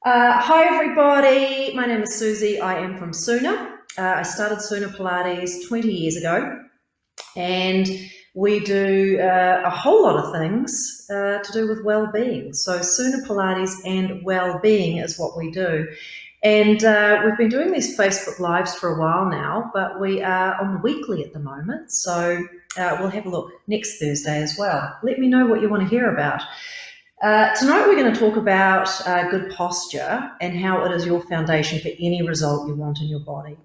Hi everybody, my name is Susie. I am from Sooner. I started Sooner Pilates 20 years ago, and we do a whole lot of things to do with well-being. So Sooner Pilates and well-being is what we do. And we've been doing these Facebook Lives for a while now, but we are on the weekly at the moment. So we'll have a look next Thursday as well. Let me know what you want to hear about. Tonight we're going to talk about good posture and how it is your foundation for any result you want in your body.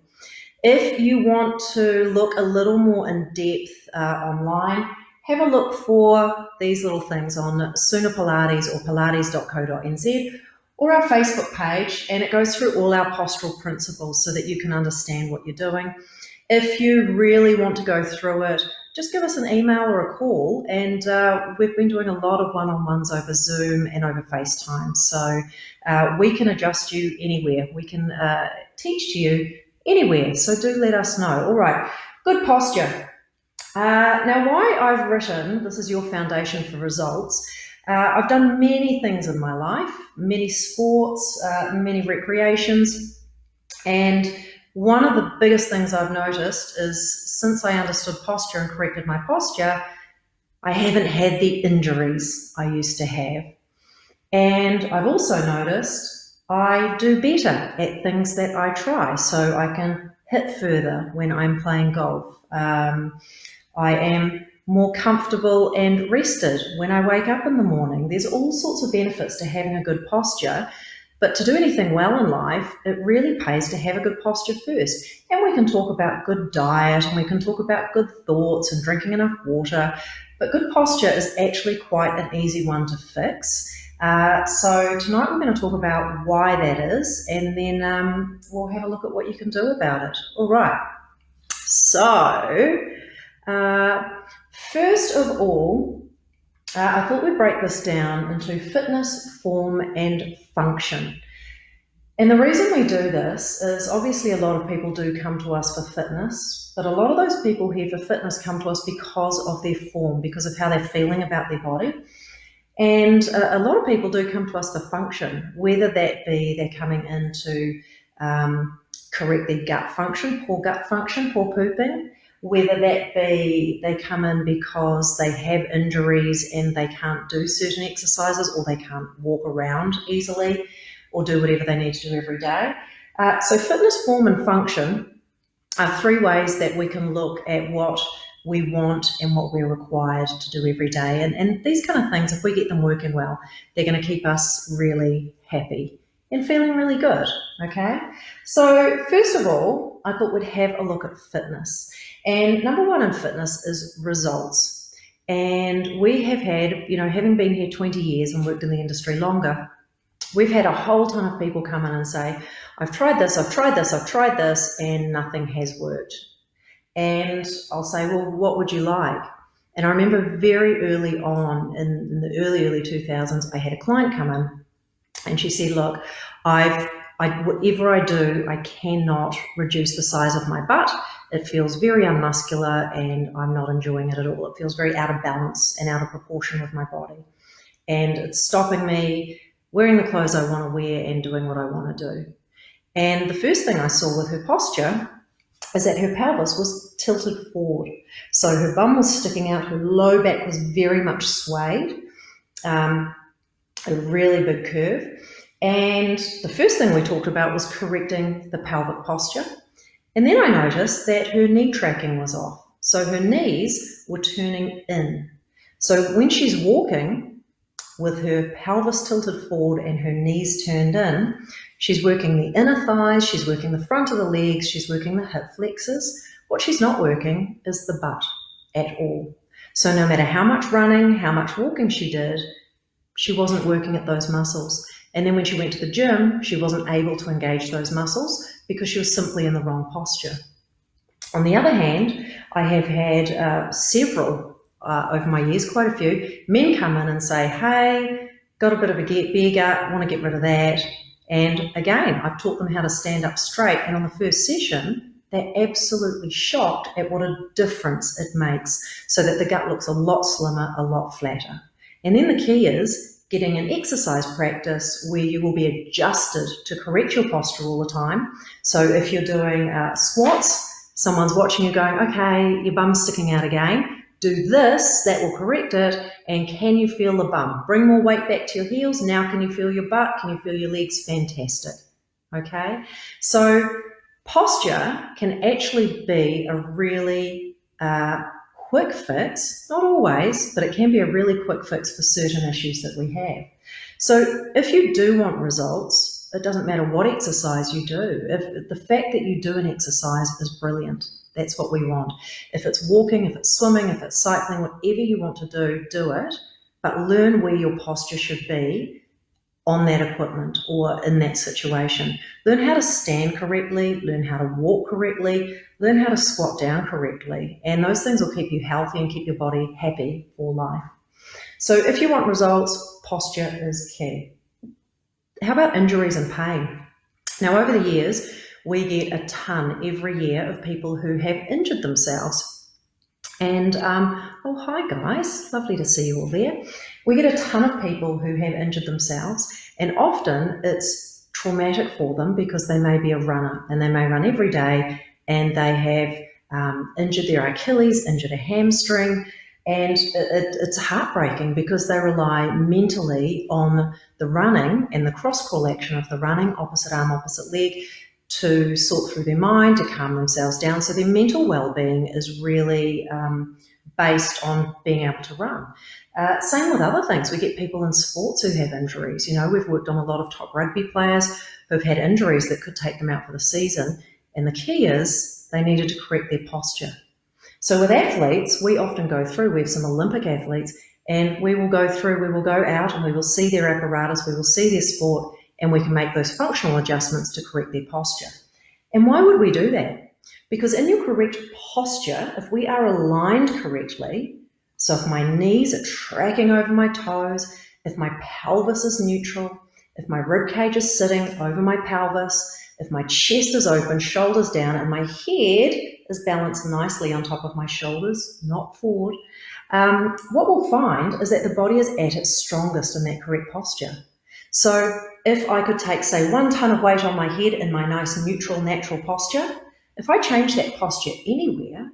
If you want to look a little more in depth online, have a look for these little things on Sooner Pilates or pilates.co.nz or our Facebook page, and it goes through all our postural principles so that you can understand what you're doing. If you really want to go through it, just give us an email or a call, and we've been doing a lot of one-on-ones over Zoom and over FaceTime, so we can adjust you anywhere. We can teach to you anywhere, so do let us know. All right, good posture. Now, why I've written this is your foundation for results. I've done many things in my life, many sports, many recreations, and one of the biggest things I've noticed is since I understood posture and corrected my posture, I haven't had the injuries I used to have. And I've also noticed I do better at things that I try. So I can hit further when I'm playing golf. I am more comfortable and rested when I wake up in the morning. There's all sorts of benefits to having a good posture. But to do anything well in life, it really pays to have a good posture first. And we can talk about good diet, and we can talk about good thoughts and drinking enough water. But good posture is actually quite an easy one to fix. So tonight we're going to talk about why that is, and then we'll have a look at what you can do about it. All right. So first of all, I thought we'd break this down into fitness, form, and function. And the reason we do this is obviously a lot of people do come to us for fitness, but a lot of those people here for fitness come to us because of their form, because of how they're feeling about their body. And a lot of people do come to us for function, whether that be they're coming in to correct their gut function, poor pooping, whether that be they come in because they have injuries and they can't do certain exercises, or they can't walk around easily, or do whatever they need to do every day. So fitness, form, and function are three ways that we can look at what we want and what we're required to do every day. And these kind of things, if we get them working well, they're going to keep us really happy and feeling really good, okay? So first of all, I thought we'd have a look at fitness. And number one in fitness is results. And we have had, having been here 20 years and worked in the industry longer, we've had a whole ton of people come in and say, I've tried this, and nothing has worked. And I'll say, well, what would you like? And I remember very early on in the early 2000s, I had a client come in and she said, look, whatever I do, I cannot reduce the size of my butt. It feels very unmuscular and I'm not enjoying it at all. It feels very out of balance and out of proportion with my body. And it's stopping me wearing the clothes I want to wear and doing what I want to do. And the first thing I saw with her posture is that her pelvis was tilted forward. So her bum was sticking out, her low back was very much swayed, a really big curve. And the first thing we talked about was correcting the pelvic posture. And then I noticed that her knee tracking was off. So her knees were turning in. So when she's walking with her pelvis tilted forward and her knees turned in, she's working the inner thighs, she's working the front of the legs, she's working the hip flexors. What she's not working is the butt at all. So no matter how much running, how much walking she did, she wasn't working at those muscles. And then when she went to the gym, she wasn't able to engage those muscles because she was simply in the wrong posture. On the other hand, I have had several over my years, quite a few, men come in and say, hey, got a bit of a beer gut, want to get rid of that. And again, I've taught them how to stand up straight. And on the first session, they're absolutely shocked at what a difference it makes so that the gut looks a lot slimmer, a lot flatter. And then the key is getting an exercise practice where you will be adjusted to correct your posture all the time. So if you're doing squats, someone's watching you going, okay, your bum's sticking out again. Do this, that will correct it. And can you feel the bum? Bring more weight back to your heels. Now can you feel your butt? Can you feel your legs? Fantastic. Okay? So posture can actually be a really quick fix, not always, but it can be a really quick fix for certain issues that we have. So if you do want results, it doesn't matter what exercise you do. If the fact that you do an exercise is brilliant. That's what we want. If it's walking, if it's swimming, if it's cycling, whatever you want to do it, but learn where your posture should be on that equipment or in that situation. Learn how to stand correctly, learn how to walk correctly, learn how to squat down correctly. And those things will keep you healthy and keep your body happy for life. So if you want results, posture is key. How about injuries and pain? Now, over the years, we get a ton every year of people who have injured themselves. And, oh, hi guys, lovely to see you all there. We get a ton of people who have injured themselves, and often it's traumatic for them because they may be a runner and they may run every day and they have injured their Achilles, injured a hamstring, and it's heartbreaking because they rely mentally on the running and the cross-crawl action of the running, opposite arm, opposite leg, to sort through their mind, to calm themselves down. So their mental well-being is really based on being able to run. Same with other things. We get people in sports who have injuries. You know, we've worked on a lot of top rugby players who've had injuries that could take them out for the season. And the key is they needed to correct their posture. So with athletes, we often go through, we have some Olympic athletes, and we will go out and we will see their apparatus, we will see their sport, and we can make those functional adjustments to correct their posture. And why would we do that? Because in your correct posture, if we are aligned correctly, so if my knees are tracking over my toes, if my pelvis is neutral, if my rib cage is sitting over my pelvis, if my chest is open, shoulders down, and my head is balanced nicely on top of my shoulders, not forward, what we'll find is that the body is at its strongest in that correct posture. So if I could take, say, 1 ton of weight on my head in my nice neutral, natural posture, if I change that posture anywhere,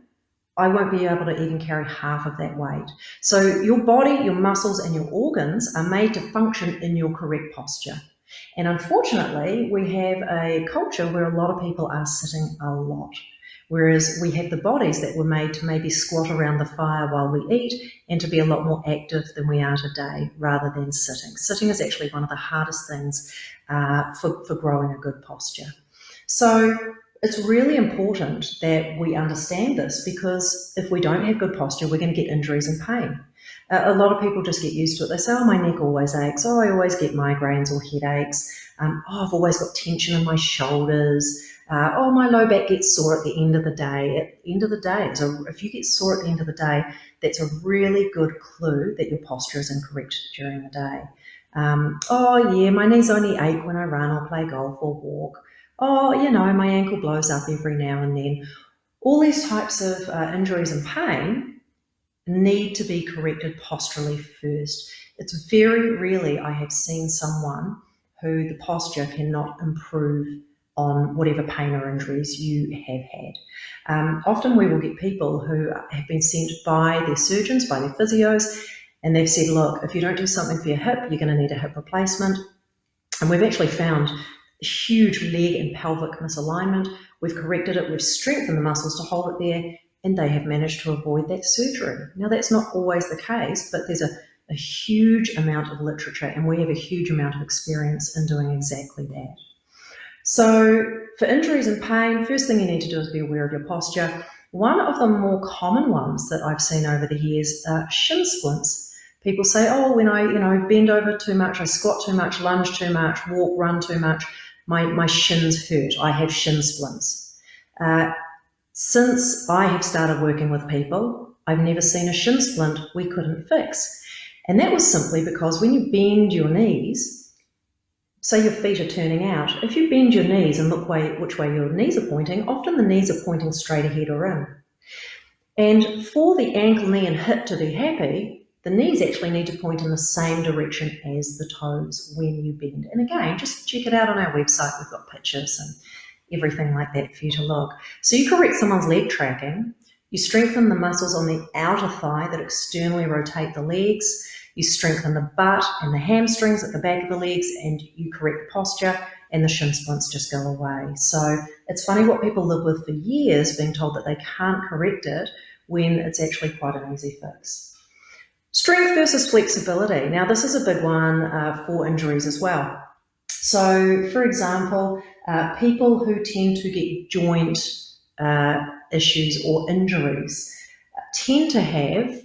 I won't be able to even carry half of that weight. So your body, your muscles, and your organs are made to function in your correct posture. And unfortunately, we have a culture where a lot of people are sitting a lot, whereas we have the bodies that were made to maybe squat around the fire while we eat and to be a lot more active than we are today rather than sitting. Sitting is actually one of the hardest things for growing a good posture. So it's really important that we understand this, because if we don't have good posture, we're going to get injuries and pain. A lot of people just get used to it. They say, oh, my neck always aches. Oh, I always get migraines or headaches. Oh, I've always got tension in my shoulders. Oh, my low back gets sore at the end of the day. At the end of the day, so if you get sore at the end of the day, that's a really good clue that your posture is incorrect during the day. Oh, yeah, my knees only ache when I run or play golf or walk. Oh, you know, my ankle blows up every now and then. All these types of injuries and pain need to be corrected posturally first. It's very rarely I have seen someone who the posture cannot improve on whatever pain or injuries you have had. Often we will get people who have been sent by their surgeons, by their physios, and they've said, look, if you don't do something for your hip, you're going to need a hip replacement. And we've actually found huge leg and pelvic misalignment. We've corrected it, we've strengthened the muscles to hold it there, and they have managed to avoid that surgery. Now, that's not always the case, but there's a huge amount of literature, and we have a huge amount of experience in doing exactly that. So for injuries and pain, first thing you need to do is be aware of your posture. One of the more common ones that I've seen over the years are shin splints. People say, oh, when I bend over too much, I squat too much, lunge too much, walk, run too much, my shins hurt. I have shin splints. Since I have started working with people, I've never seen a shin splint we couldn't fix. And that was simply because when you bend your knees, say your feet are turning out, if you bend your knees and look which way your knees are pointing, often the knees are pointing straight ahead or in. And for the ankle, knee, and hip to be happy, the knees actually need to point in the same direction as the toes when you bend. And again, just check it out on our website. We've got pictures and everything like that for you to look. So you correct someone's leg tracking, you strengthen the muscles on the outer thigh that externally rotate the legs, you strengthen the butt and the hamstrings at the back of the legs, and you correct the posture, and the shin splints just go away. So it's funny what people live with for years, being told that they can't correct it when it's actually quite an easy fix. Strength versus flexibility. Now, this is a big one for injuries as well. So, for example, people who tend to get joint issues or injuries tend to have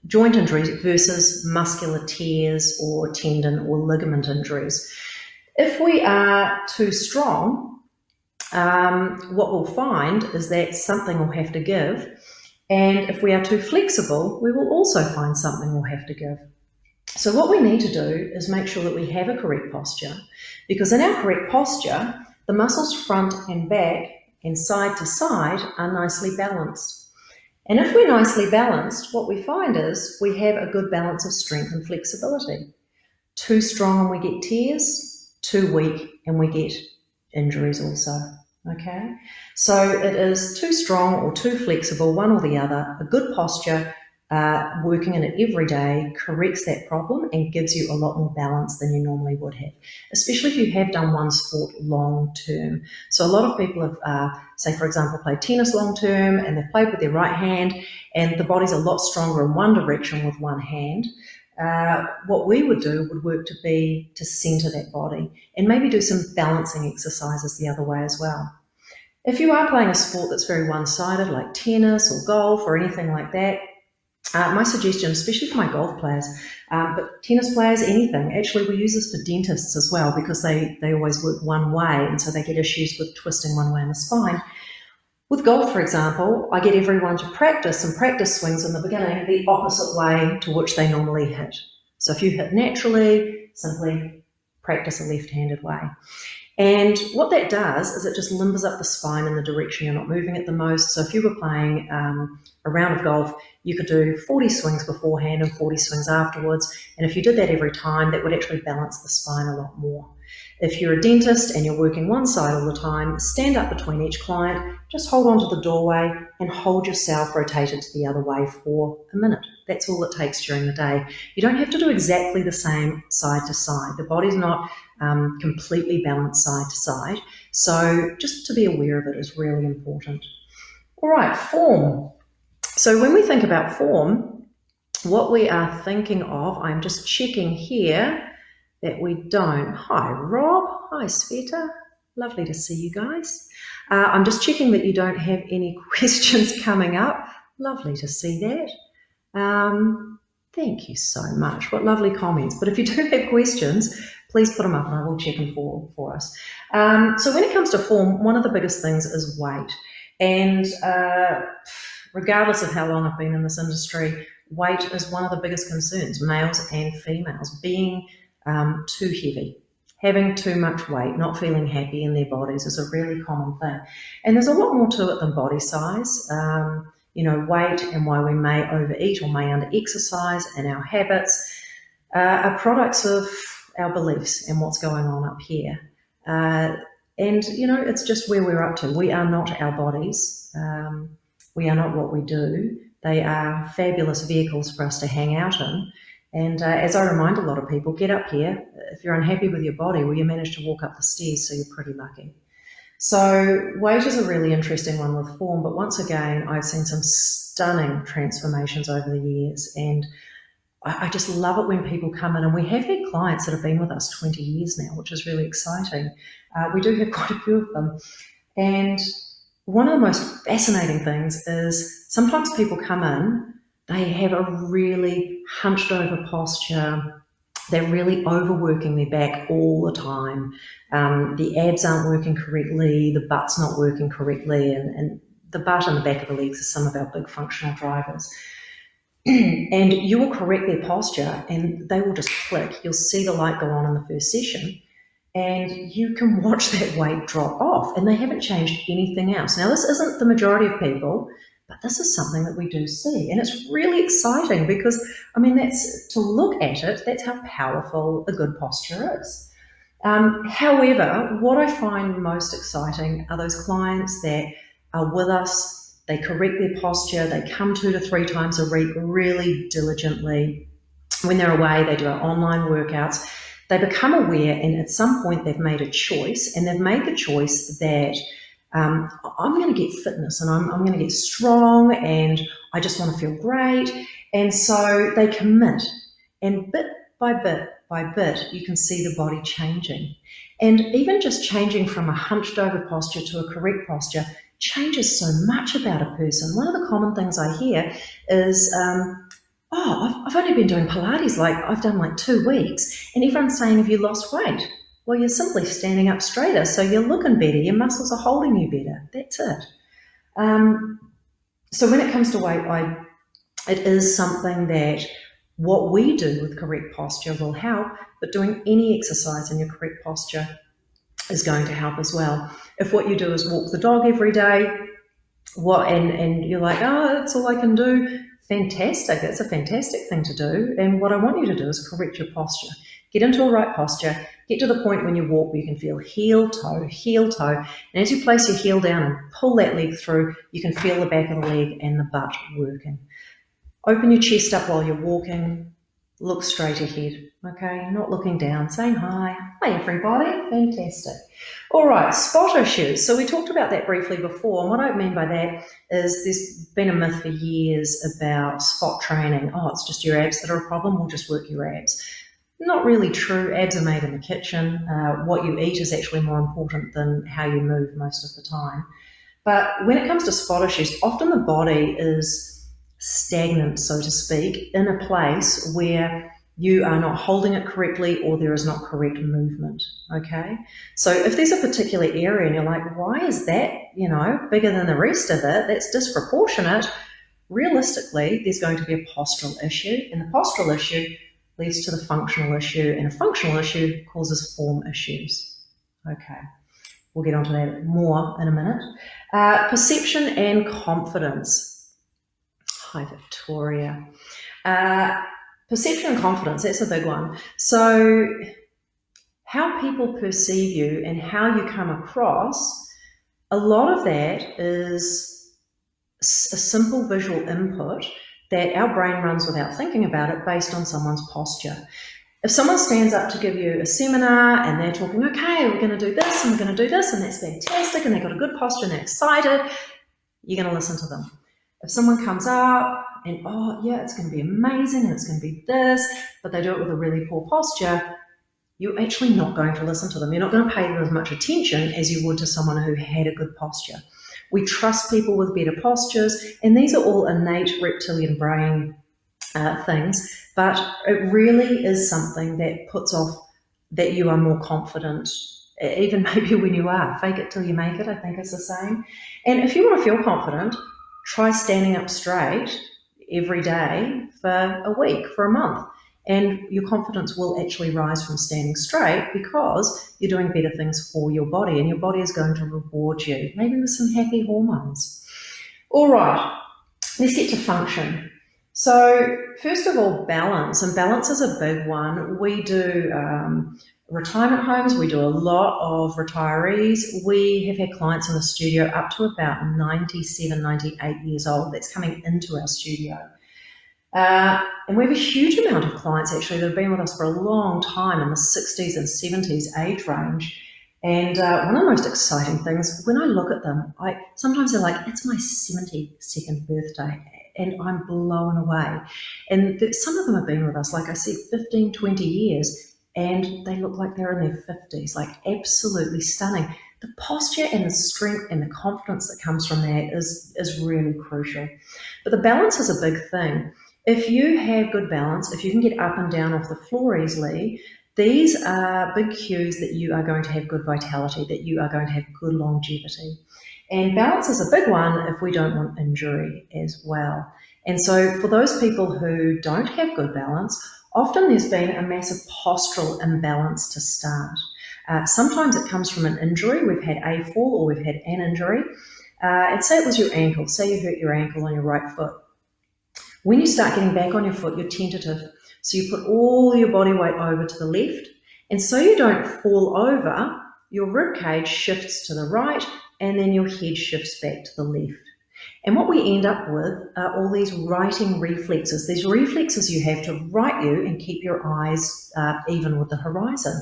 joint injuries versus muscular tears or tendon or ligament injuries. If we are too strong, what we'll find is that something will have to give. And if we are too flexible, we will also find something will have to give. So what we need to do is make sure that we have a correct posture, because in our correct posture, the muscles front and back and side to side are nicely balanced. And if we're nicely balanced, what we find is we have a good balance of strength and flexibility. Too strong and we get tears, too weak and we get injuries also. Okay, so it is too strong or too flexible, one or the other. A good posture, working in it every day, corrects that problem and gives you a lot more balance than you normally would have, especially if you have done one sport long term. So a lot of people have, say for example, played tennis long term, and they've played with their right hand, and the body's a lot stronger in one direction with one hand. What we would do would work to center that body and maybe do some balancing exercises the other way as well. If you are playing a sport that's very one-sided, like tennis or golf or anything like that, my suggestion, especially for my golf players, but tennis players, anything, actually we use this for dentists as well, because they always work one way, and so they get issues with twisting one way in the spine. With golf, for example, I get everyone to practice some practice swings in the beginning the opposite way to which they normally hit. So if you hit naturally, simply practice a left-handed way. And what that does is it just limbers up the spine in the direction you're not moving it the most. So if you were playing a round of golf, you could do 40 swings beforehand and 40 swings afterwards. And if you did that every time, that would actually balance the spine a lot more. If you're a dentist and you're working one side all the time, stand up between each client, just hold on to the doorway and hold yourself rotated to the other way for a minute. That's all it takes during the day. You don't have to do exactly the same side to side. The body's not completely balanced side to side. So just to be aware of it is really important. All right, form. So when we think about form, what we are thinking of, I'm just checking here that we don't. Hi, Rob. Hi, Sveta. Lovely to see you guys. I'm just checking that you don't have any questions coming up. Lovely to see that. Thank you so much. What lovely comments. But if you do have questions, please put them up and I will check them for us. So when it comes to form, one of the biggest things is weight. And regardless of how long I've been in this industry, weight is one of the biggest concerns, males and females, being too heavy. Having too much weight, not feeling happy in their bodies is a really common thing. And there's a lot more to it than body size. Weight and why we may overeat or may under-exercise and our habits are products of our beliefs and what's going on up here. It's just where we're up to. We are not our bodies. We are not what we do. They are fabulous vehicles for us to hang out in. And as I remind a lot of people, get up here. If you're unhappy with your body, well, you managed to walk up the stairs, so you're pretty lucky. So weight is a really interesting one with form, but once again, I've seen some stunning transformations over the years, and I just love it when people come in, and we have had clients that have been with us 20 years now, which is really exciting. We do have quite a few of them. And one of the most fascinating things is sometimes people come in, they have a really hunched over posture. They're really overworking their back all the time. The abs aren't working correctly, the butt's not working correctly, and the butt and the back of the legs are some of our big functional drivers. And you will correct their posture and they will just click. You'll see the light go on in the first session and you can watch that weight drop off and they haven't changed anything else. Now, this isn't the majority of people. But this is something that we do see, and it's really exciting because, I mean, that's to look at it, that's how powerful a good posture is. However, what I find most exciting are those clients that are with us, they correct their posture, they come 2 to 3 times a week really diligently. When they're away, they do our online workouts. They become aware, and at some point they've made a choice, and they've made the choice that I'm going to get fitness and I'm going to get strong and I just want to feel great. And so they commit, and bit by bit by bit, you can see the body changing. And even just changing from a hunched over posture to a correct posture changes so much about a person. One of the common things I hear is, I've only been doing Pilates, like I've done like 2 weeks, and everyone's saying, have you lost weight? Well, you're simply standing up straighter, so you're looking better, your muscles are holding you better. That's it. So when it comes to weight, it is something that what we do with correct posture will help, but doing any exercise in your correct posture is going to help as well. If what you do is walk the dog every day, and you're like, oh, that's all I can do, fantastic. That's a fantastic thing to do. And what I want you to do is correct your posture. Get into a right posture. Get to the point when you walk where you can feel heel, toe, heel, toe. And as you place your heel down and pull that leg through, you can feel the back of the leg and the butt working. Open your chest up while you're walking. Look straight ahead, okay? Not looking down, saying hi. Hi, everybody. Fantastic. All right, spot issues. So we talked about that briefly before, and what I mean by that is there's been a myth for years about spot training. Oh, it's just your abs that are a problem, we'll just work your abs. Not really true. Abs are made in the kitchen. What you eat is actually more important than how you move most of the time. But when it comes to spot issues, often the body is stagnant, so to speak, in a place where you are not holding it correctly or there is not correct movement, okay? So if there's a particular area and you're like, why is that, bigger than the rest of it? That's disproportionate. Realistically, there's going to be a postural issue, and the postural issue leads to the functional issue, and a functional issue causes form issues. Okay, we'll get onto that more in a minute. Perception and confidence. Hi, Victoria. Perception and confidence, that's a big one. So how people perceive you and how you come across, a lot of that is a simple visual input that our brain runs without thinking about it based on someone's posture. If someone stands up to give you a seminar and they're talking, okay, we're going to do this and we're going to do this and that's fantastic, and they've got a good posture and they're excited, you're going to listen to them. If someone comes up and, oh, yeah, it's going to be amazing and it's going to be this, but they do it with a really poor posture, you're actually not going to listen to them. You're not going to pay them as much attention as you would to someone who had a good posture. We trust people with better postures, and these are all innate reptilian brain things, but it really is something that puts off that you are more confident, even maybe when you are. Fake it till you make it, I think is the saying. And if you want to feel confident, try standing up straight every day for a week, for a month, and your confidence will actually rise from standing straight because you're doing better things for your body, and your body is going to reward you, maybe with some happy hormones. All right, let's get to function. So first of all, balance, and balance is a big one. We do retirement homes, we do a lot of retirees. We have had clients in the studio up to about 97, 98 years old that's coming into our studio. And we have a huge amount of clients actually that have been with us for a long time in the 60s and 70s age range. And one of the most exciting things, when I look at them, sometimes they're like, it's my 72nd birthday, and I'm blown away. And some of them have been with us, like I said, 15, 20 years, and they look like they're in their 50s, like absolutely stunning. The posture and the strength and the confidence that comes from that is really crucial. But the balance is a big thing. If you have good balance, if you can get up and down off the floor easily, these are big cues that you are going to have good vitality, that you are going to have good longevity. And balance is a big one if we don't want injury as well. And so for those people who don't have good balance, often there's been a massive postural imbalance to start. Sometimes it comes from an injury. We've had a fall or we've had an injury. And say it was your ankle, say you hurt your ankle on your right foot. When you start getting back on your foot, you're tentative. So you put all your body weight over to the left, and so you don't fall over, your rib cage shifts to the right, and then your head shifts back to the left. And what we end up with are all these righting reflexes. These reflexes you have to right you and keep your eyes even with the horizon.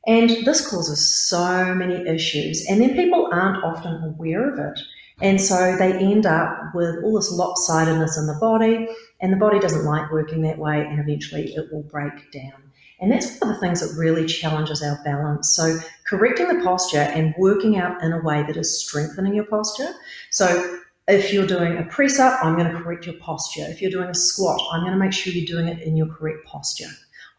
And this causes so many issues. And then people aren't often aware of it. And so they end up with all this lopsidedness in the body, and the body doesn't like working that way, and eventually it will break down. And that's one of the things that really challenges our balance. So correcting the posture and working out in a way that is strengthening your posture. So if you're doing a press up, I'm going to correct your posture. If you're doing a squat, I'm going to make sure you're doing it in your correct posture.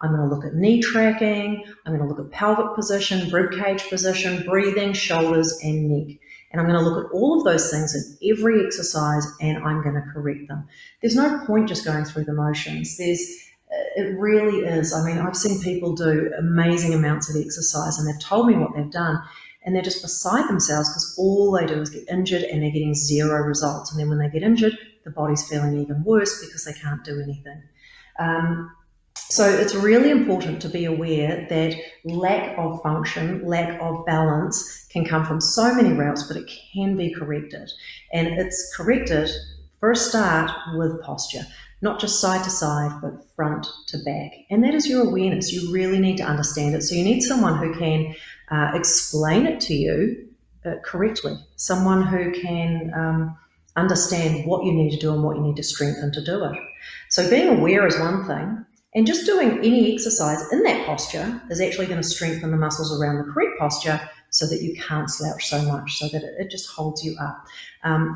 I'm going to look at knee tracking. I'm going to look at pelvic position, rib cage position, breathing, shoulders, and neck. And I'm going to look at all of those things in every exercise, and I'm going to correct them. There's no point just going through the motions. It really is. I mean, I've seen people do amazing amounts of exercise, and they've told me what they've done, and they're just beside themselves because all they do is get injured and they're getting zero results. And then when they get injured, the body's feeling even worse because they can't do anything. So it's really important to be aware that lack of function, lack of balance can come from so many routes, but it can be corrected. And it's corrected, for a start, with posture, not just side to side, but front to back. And that is your awareness. You really need to understand it. So you need someone who can explain it to you correctly, someone who can understand what you need to do and what you need to strengthen to do it. So being aware is one thing. And just doing any exercise in that posture is actually going to strengthen the muscles around the correct posture so that you can't slouch so much, so that it just holds you up.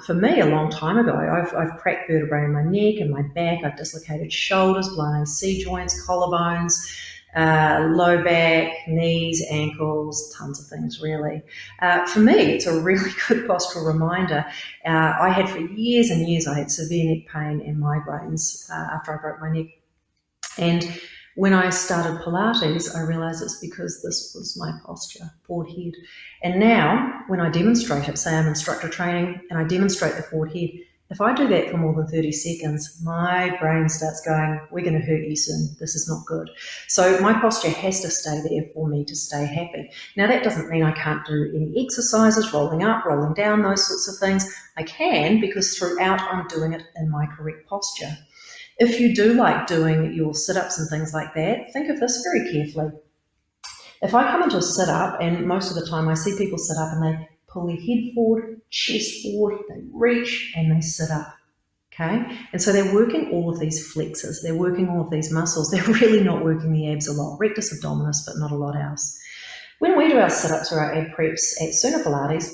For me, a long time ago, I've cracked vertebrae in my neck and my back. I've dislocated shoulders, blown AC joints, collarbones, low back, knees, ankles, tons of things really. For me, it's a really good postural reminder. I had for years and years, I had severe neck pain and migraines after I broke my neck. And when I started Pilates, I realized it's because this was my posture, forward head. And now, when I demonstrate it, say I'm instructor training and I demonstrate the forward head, if I do that for more than 30 seconds, my brain starts going, we're going to hurt you soon. This is not good. So my posture has to stay there for me to stay happy. Now, that doesn't mean I can't do any exercises, rolling up, rolling down, those sorts of things. I can, because throughout I'm doing it in my correct posture. If you do like doing your sit-ups and things like that, think of this very carefully. If I come into a sit-up, and most of the time I see people sit up and they pull their head forward, chest forward, they reach and they sit up, okay? And so they're working all of these flexors, they're working all of these muscles, they're really not working the abs a lot, rectus abdominis, but not a lot else. When we do our sit-ups or our ab preps at Suna Pilates,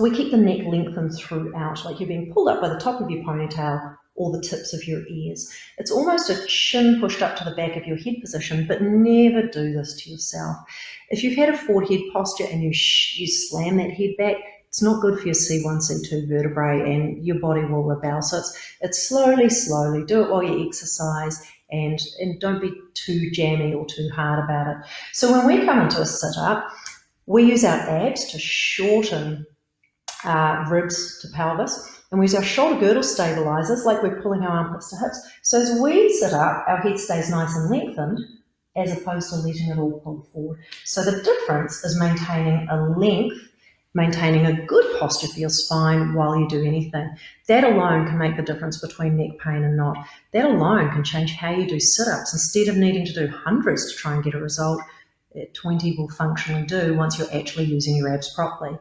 we keep the neck lengthened throughout, like you're being pulled up by the top of your ponytail or the tips of your ears. It's almost a chin pushed up to the back of your head position, but never do this to yourself. If you've had a forward head posture and you slam that head back, it's not good for your C1, C2 vertebrae, and your body will rebel. So it's slowly, do it while you exercise, and don't be too jammy or too hard about it. So when we come into a sit-up, we use our abs to shorten ribs to pelvis, and we use our shoulder girdle stabilizers like we're pulling our armpits to hips. So as we sit up, our head stays nice and lengthened as opposed to letting it all pull forward. So the difference is maintaining a length, maintaining a good posture for your spine while you do anything. That alone can make the difference between neck pain and not. That alone can change how you do sit-ups. Instead of needing to do hundreds to try and get a result, 20 will functionally do once you're actually using your abs properly.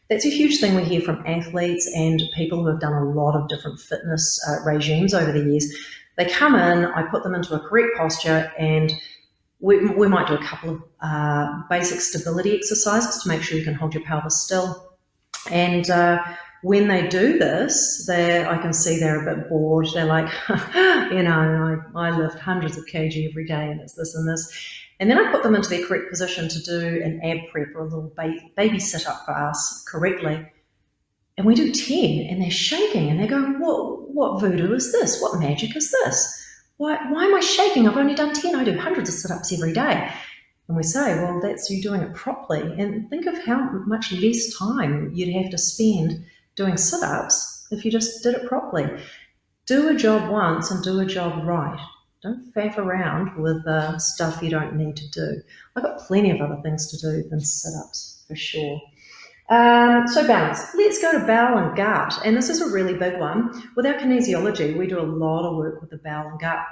That's a huge thing we hear from athletes and people who have done a lot of different fitness regimes over the years. They come in, I put them into a correct posture, and we might do a couple of basic stability exercises to make sure you can hold your pelvis still. And when they do this, I can see they're a bit bored. They're like, I lift hundreds of kg every day and it's this and this. And then I put them into their correct position to do an ab prep or a little baby sit-up for us correctly. And we do 10 and they're shaking and they're going, what voodoo is this? What magic is this? Why am I shaking? I've only done 10. I do hundreds of sit-ups every day. And we say, well, that's you doing it properly. And think of how much less time you'd have to spend doing sit-ups if you just did it properly. Do a job once and do a job right. Don't faff around with stuff you don't need to do. I've got plenty of other things to do than sit-ups, for sure. So balance. Let's go to bowel and gut. And this is a really big one. With our kinesiology, we do a lot of work with the bowel and gut.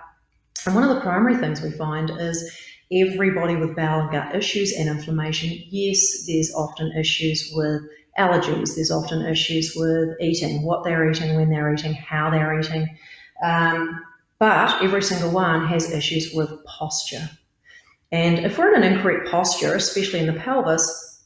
And one of the primary things we find is everybody with bowel and gut issues and inflammation, yes, there's often issues with allergies. There's often issues with eating, what they're eating, when they're eating, how they're eating. But every single one has issues with posture. And if we're in an incorrect posture, especially in the pelvis,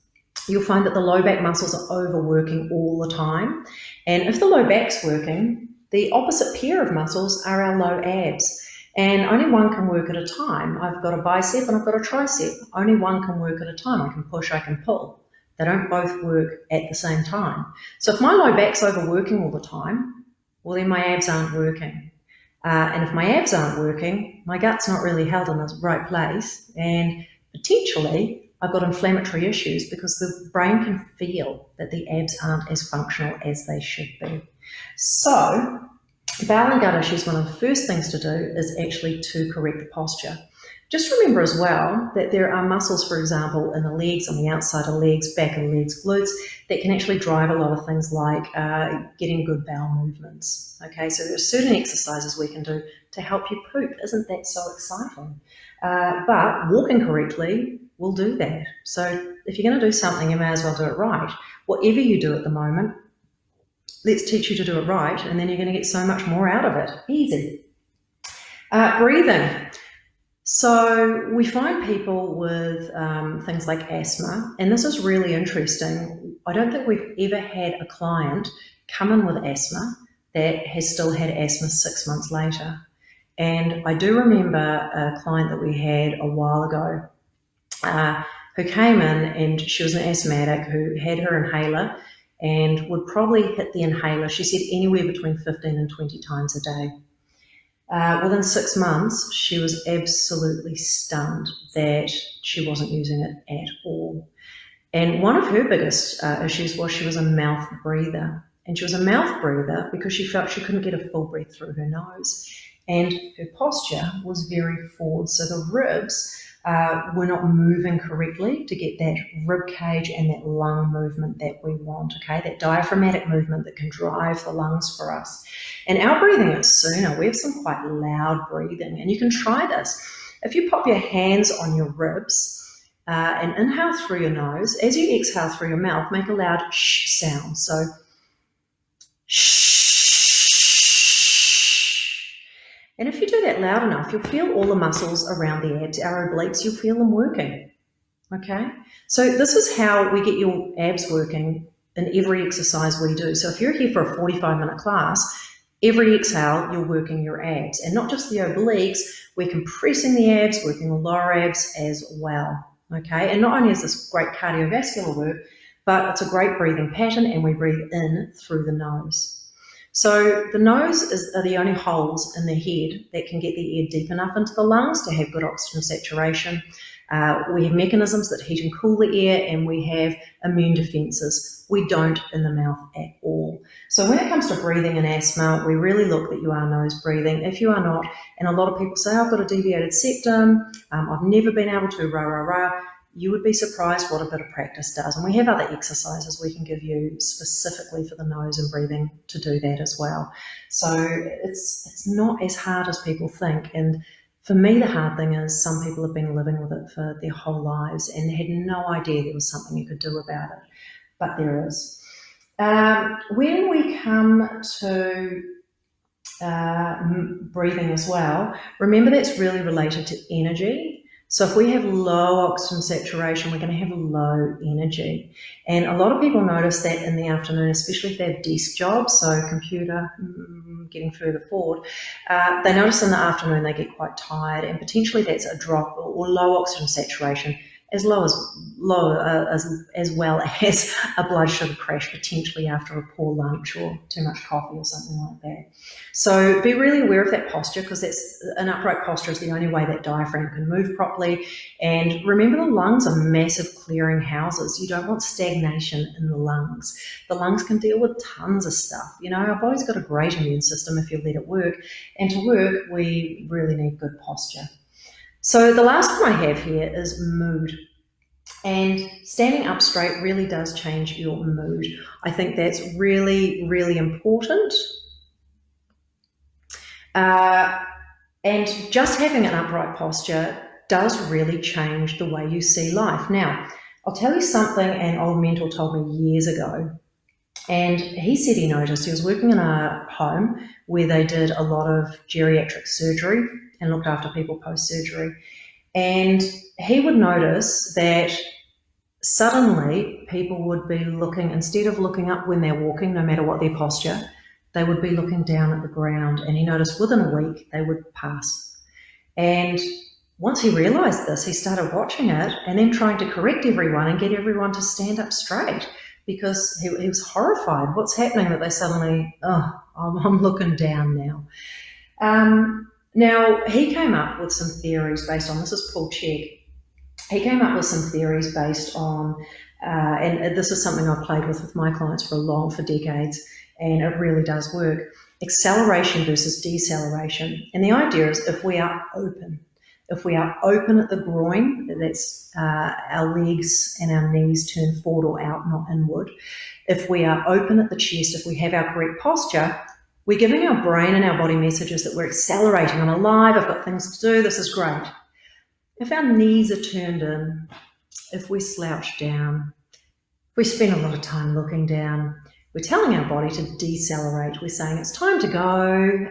you'll find that the low back muscles are overworking all the time. And if the low back's working, the opposite pair of muscles are our low abs. And only one can work at a time. I've got a bicep and I've got a tricep. Only one can work at a time. I can push, I can pull. They don't both work at the same time. So if my low back's overworking all the time, well, then my abs aren't working. And if my abs aren't working, my gut's not really held in the right place. And potentially, I've got inflammatory issues because the brain can feel that the abs aren't as functional as they should be. So, bowel and gut issues, one of the first things to do is actually to correct the posture. Just remember as well that there are muscles, for example, in the legs, on the outside of legs, back of legs, glutes, that can actually drive a lot of things like getting good bowel movements. Okay, so there are certain exercises we can do to help you poop. Isn't that so exciting? But walking correctly will do that. So if you're going to do something, you may as well do it right. Whatever you do at the moment, let's teach you to do it right, and then you're going to get so much more out of it. Easy. Breathing. So we find people with things like asthma, and this is really interesting. I don't think we've ever had a client come in with asthma that has still had asthma 6 months later. And I do remember a client that we had a while ago who came in, and she was an asthmatic who had her inhaler and would probably hit the inhaler, she said, anywhere between 15 and 20 times a day. Within 6 months, she was absolutely stunned that she wasn't using it at all. And one of her biggest issues was she was a mouth breather. And she was a mouth breather because she felt she couldn't get a full breath through her nose. And her posture was very forward. So the ribs were not moving correctly to get that rib cage and that lung movement that we want, okay? That diaphragmatic movement that can drive the lungs for us. And our breathing is sooner. We have some quite loud breathing, and you can try this. If you pop your hands on your ribs and inhale through your nose, as you exhale through your mouth, make a loud shh sound. So, shh. And if you do that loud enough, you'll feel all the muscles around the abs, our obliques, you'll feel them working, okay? So this is how we get your abs working in every exercise we do. So if you're here for a 45-minute class, every exhale, you're working your abs. And not just the obliques, we're compressing the abs, working the lower abs as well, okay? And not only is this great cardiovascular work, but it's a great breathing pattern, and we breathe in through the nose. So the nose are the only holes in the head that can get the air deep enough into the lungs to have good oxygen saturation. We have mechanisms that heat and cool the air, and we have immune defences. We don't in the mouth at all. So when it comes to breathing in asthma, we really look that you are nose breathing. If you are not, and a lot of people say, I've got a deviated septum, I've never been able to, rah, rah, rah, you would be surprised what a bit of practice does. And we have other exercises we can give you specifically for the nose and breathing to do that as well. So it's not as hard as people think. And for me, the hard thing is some people have been living with it for their whole lives and had no idea there was something you could do about it. But there is. When we come to breathing as well, remember that's really related to energy. So if we have low oxygen saturation, we're going to have low energy. And a lot of people notice that in the afternoon, especially if they have desk jobs, so computer, getting further forward, they notice in the afternoon they get quite tired, and potentially that's a drop or low oxygen saturation as well as a blood sugar crash potentially after a poor lunch or too much coffee or something like that. So be really aware of that posture, because that's an upright posture is the only way that diaphragm can move properly. And remember, the lungs are massive clearing houses. You don't want stagnation in the lungs. The lungs can deal with tons of stuff. Our body's got a great immune system if you let it work. And to work, we really need good posture. So the last one I have here is mood. And standing up straight really does change your mood. I think that's really, really important. And just having an upright posture does really change the way you see life. Now, I'll tell you something an old mentor told me years ago. And he said he noticed, he was working in a home where they did a lot of geriatric surgery and looked after people post-surgery. And he would notice that suddenly people would be looking, instead of looking up when they're walking, no matter what their posture, they would be looking down at the ground. And he noticed within a week they would pass. And once he realised this, he started watching it and then trying to correct everyone and get everyone to stand up straight, because he was horrified. What's happening that they suddenly, I'm looking down now. Now, he came up with some theories based on, this is Paul Chegg, he came up with some theories based on, and this is something I've played with my clients for decades, and it really does work, acceleration versus deceleration. And the idea is if we are open at the groin, that's our legs and our knees turn forward or out, not inward. If we are open at the chest, if we have our correct posture, we're giving our brain and our body messages that we're accelerating. I'm alive, I've got things to do, this is great. If our knees are turned in, if we slouch down, if we spend a lot of time looking down, we're telling our body to decelerate. We're saying it's time to go,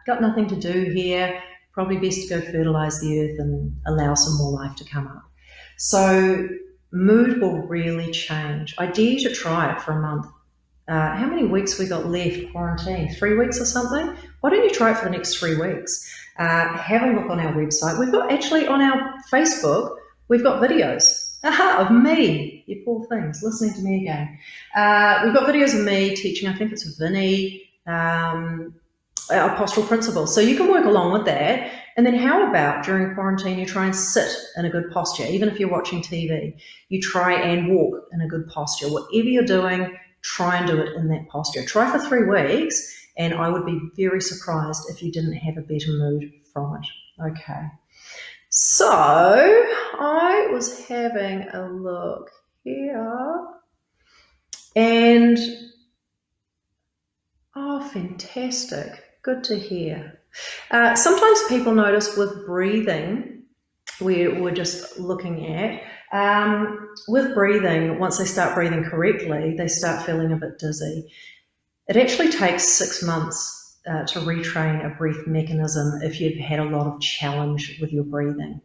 got nothing to do here, probably best to go fertilise the earth and allow some more life to come up. So mood will really change. I dare you to try it for a month. How many weeks we got left quarantine? 3 weeks or something? Why don't you try it for the next 3 weeks? Have a look on our website. We've got, actually on our Facebook, we've got videos of me, you poor things, listening to me again. We've got videos of me teaching, I think it's Vinny, our postural principles. So you can work along with that. And then how about during quarantine, you try and sit in a good posture. Even if you're watching TV, you try and walk in a good posture. Whatever you're doing, try and do it in that posture. Try for 3 weeks, and I would be very surprised if you didn't have a better mood from it. Okay. So I was having a look here, and fantastic. Good to hear. Sometimes people notice with breathing, we're just looking at, with breathing, once they start breathing correctly, they start feeling a bit dizzy. It actually takes 6 months to retrain a breath mechanism if you've had a lot of challenge with your breathing.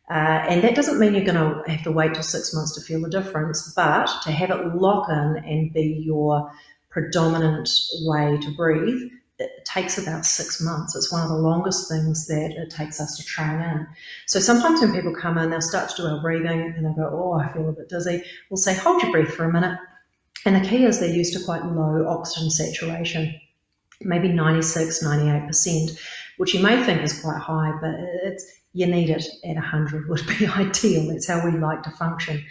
And that doesn't mean you're going to have to wait till 6 months to feel the difference, but to have it lock in and be your predominant way to breathe, it takes about 6 months. It's one of the longest things that it takes us to train in. So sometimes when people come in, they'll start to do our breathing and they'll go, I feel a bit dizzy. We'll say, hold your breath for a minute. And the key is they're used to quite low oxygen saturation, maybe 96, 98%, which you may think is quite high, but you need it at 100 would be ideal. That's how we like to function.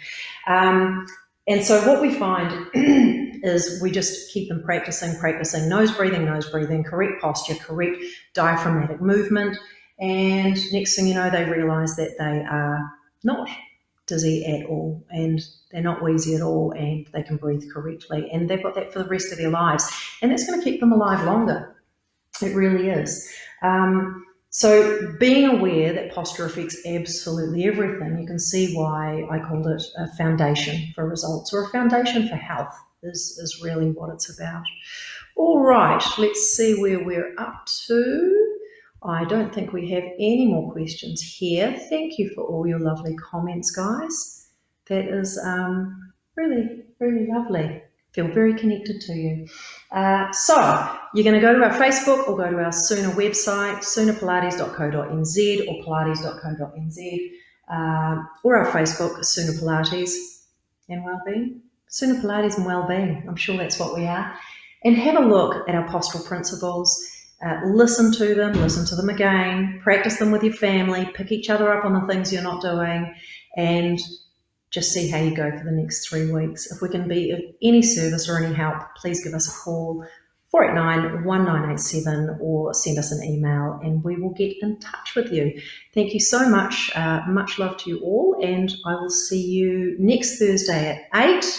And so what we find is we just keep them practicing nose breathing, correct posture, correct diaphragmatic movement. And next thing you know, they realise that they are not dizzy at all, and they're not wheezy at all, and they can breathe correctly. And they've got that for the rest of their lives. And that's going to keep them alive longer. It really is. So being aware that posture affects absolutely everything, you can see why I called it a foundation for results, or a foundation for health is really what it's about. All right, let's see where we're up to. I don't think we have any more questions here. Thank you for all your lovely comments, guys. That is really, really lovely. Feel very connected to you. So you're going to go to our Facebook or go to our Suna website, sunapilates.co.nz or pilates.co.nz. or our Facebook, Sooner Pilates and Wellbeing. Sooner Pilates and Wellbeing, I'm sure that's what we are. And have a look at our postural principles. Listen to them again, practice them with your family, pick each other up on the things you're not doing, and just see how you go for the next 3 weeks. If we can be of any service or any help, please give us a call, 489-1987, or send us an email and we will get in touch with you. Thank you so much. Much love to you all, and I will see you next Thursday at 8